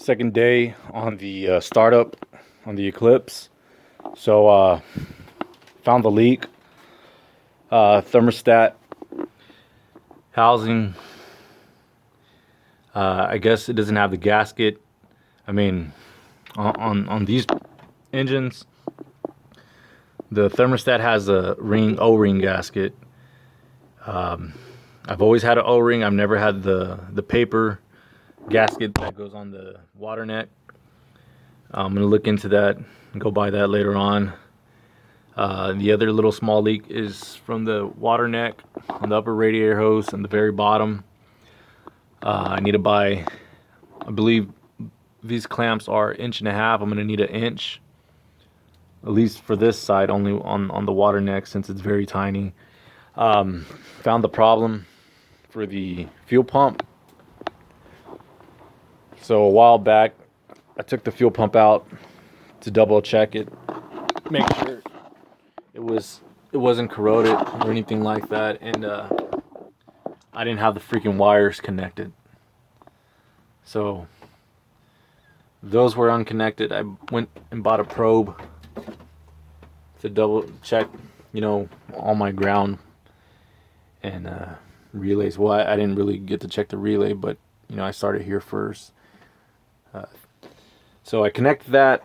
Second day on the startup on the Eclipse. So found the leak. Thermostat housing. I guess it doesn't have the gasket. I mean, on these engines, the thermostat has a O-ring gasket. I've always had an O-ring. I've never had the paper gasket that goes on the water neck. I'm gonna look into that and go buy that later on. The other little small leak is from the water neck on the upper radiator hose and the very bottom. I need to buy, I believe these clamps are 1.5 inches. I'm gonna need 1 inch, at least for this side, only on the water neck since it's very tiny. Found the problem for the fuel pump. So a while back, I took the fuel pump out to double check it, make sure it wasn't corroded or anything like that, and I didn't have the freaking wires connected. So those were unconnected. I went and bought a probe to double check, all my ground and relays. Well, I didn't really get to check the relay, but I started here first. So I connected that.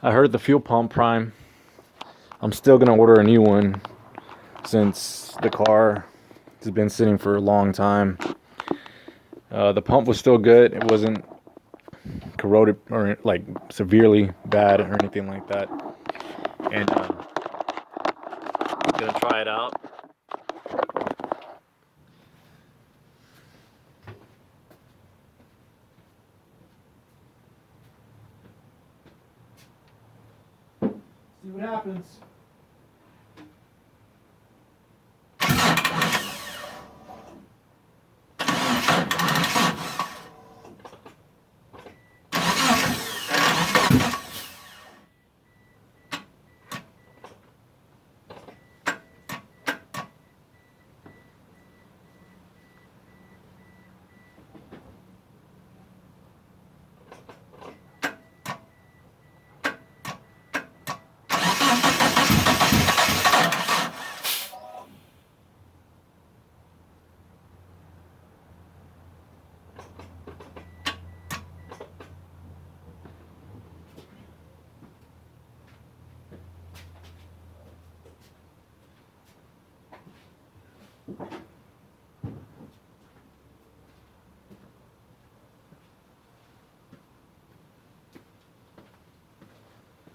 I heard the fuel pump prime. I'm still gonna order a new one since the car has been sitting for a long time. The pump was still good. It wasn't corroded or like severely bad or anything like that. And I'm gonna try it out. See what happens.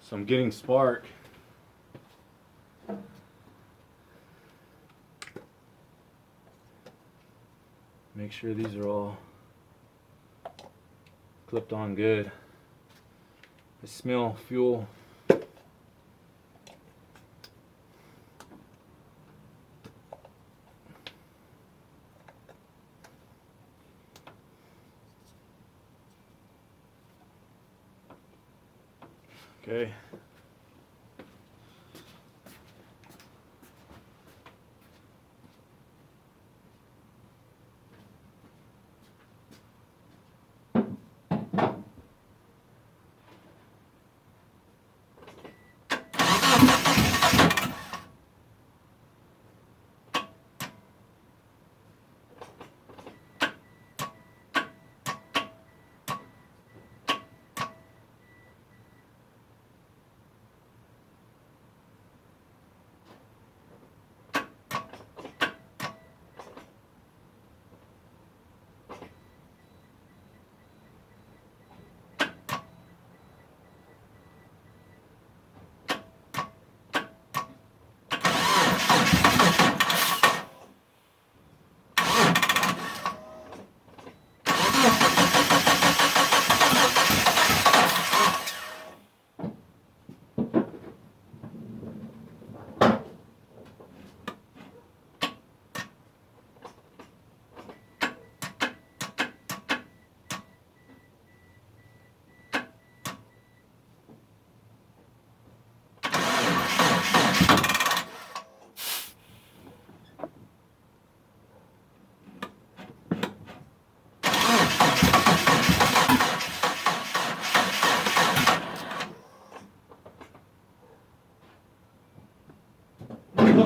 So I'm getting spark. Make sure these are all clipped on good. I smell fuel. Okay.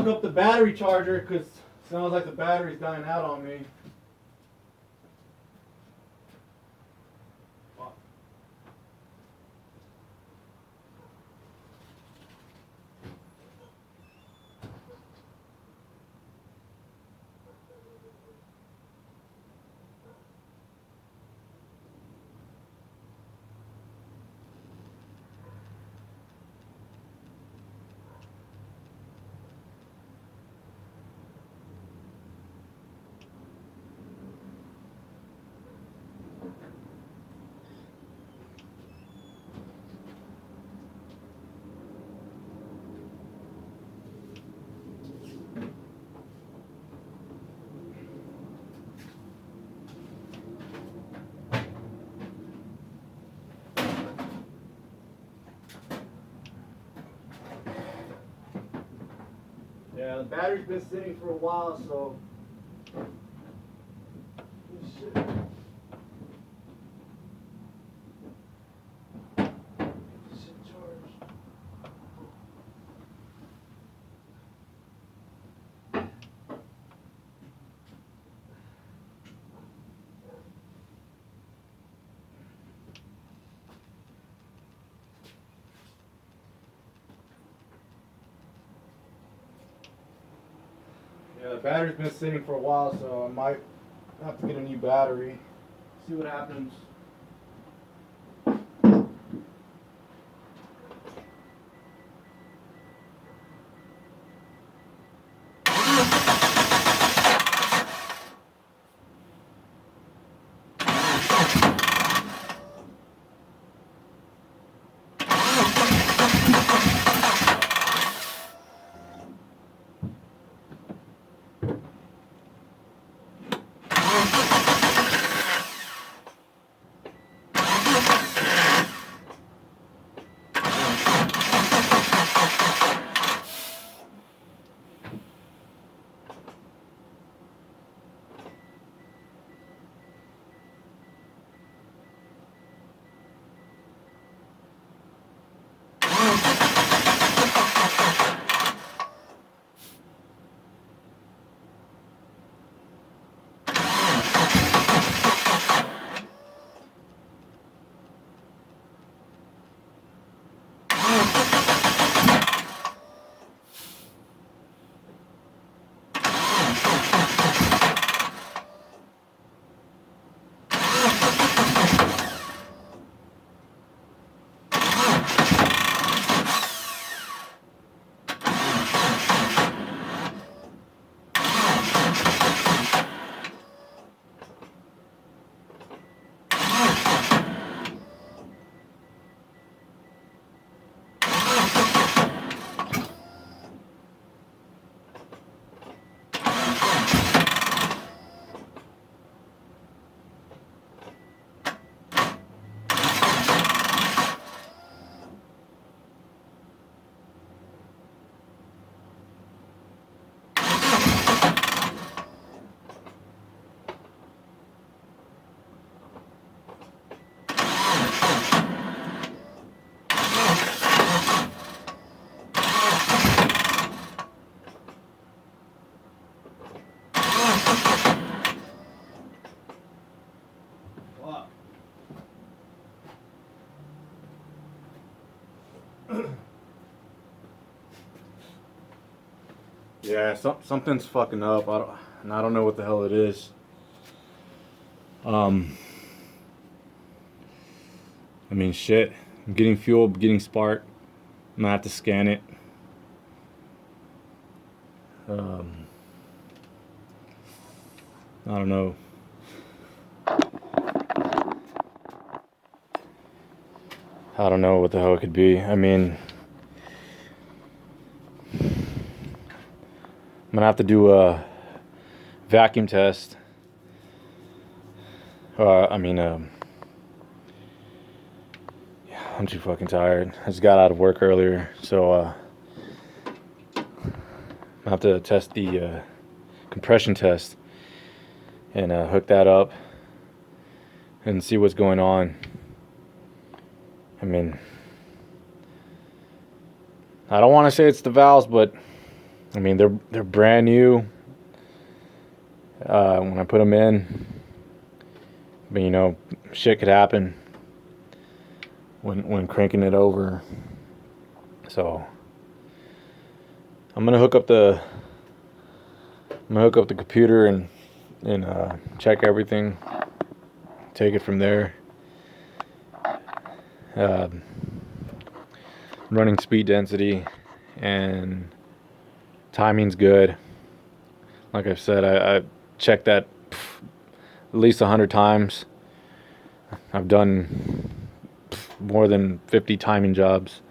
hook up the battery charger because it sounds like the battery's dying out on me. Yeah, the battery's been sitting for a while, so. Shit. Yeah, the battery's been sitting for a while, so I might have to get a new battery. See what happens. Yeah, something's fucking up. I don't know what the hell it is. I mean, shit. I'm getting fuel, getting spark. I'm gonna have to scan it. I don't know. I don't know what the hell it could be. I mean, I'm gonna have to do a vacuum test. I'm too fucking tired. I just got out of work earlier, so I'm gonna have to test the compression test and hook that up and see what's going on. I mean, I don't want to say it's the valves, but I mean, they're brand new when I put them in, but you know, shit could happen when cranking it over. So I'm gonna hook up the computer and check everything. Take it from there. Uh, Running speed density and timing's good. Like I've said, I checked that at least 100 times. I've done more than 50 timing jobs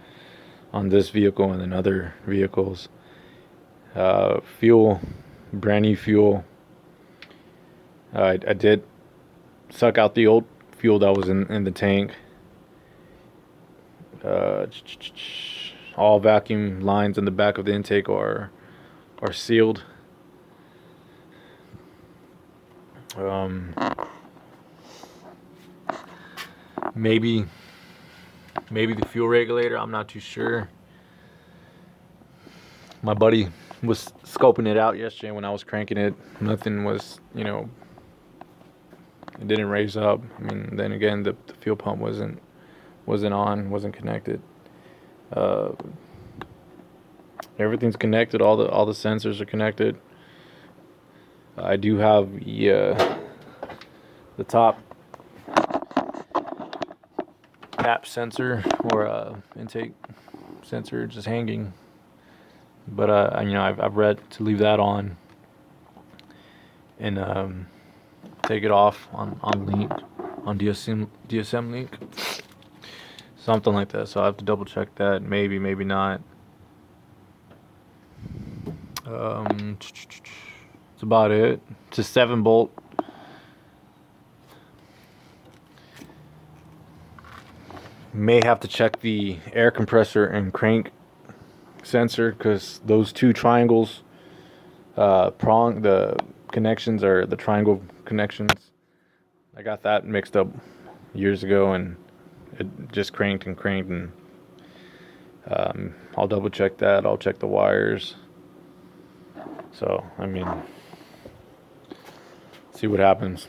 on this vehicle and then other vehicles. Fuel, brand new fuel. I did suck out the old fuel that was in the tank. All vacuum lines in the back of the intake are sealed. Maybe the fuel regulator, I'm not too sure. My buddy was scoping it out yesterday when I was cranking it. Nothing was, you know, it didn't raise up. I mean, then again, the fuel pump wasn't on, wasn't connected. Everything's connected. All the sensors are connected. I do have the top tap sensor or intake sensor just hanging, but you know, I've read to leave that on and take it off on link, on DSM link, something like that. So I have to double check that. Maybe not. That's about it. It's a 7-bolt. May have to check the air compressor and crank sensor, because those two triangles, the connections are the triangle connections. I got that mixed up years ago, and it just cranked, and I'll double check that. I'll check the wires. So I mean, see what happens.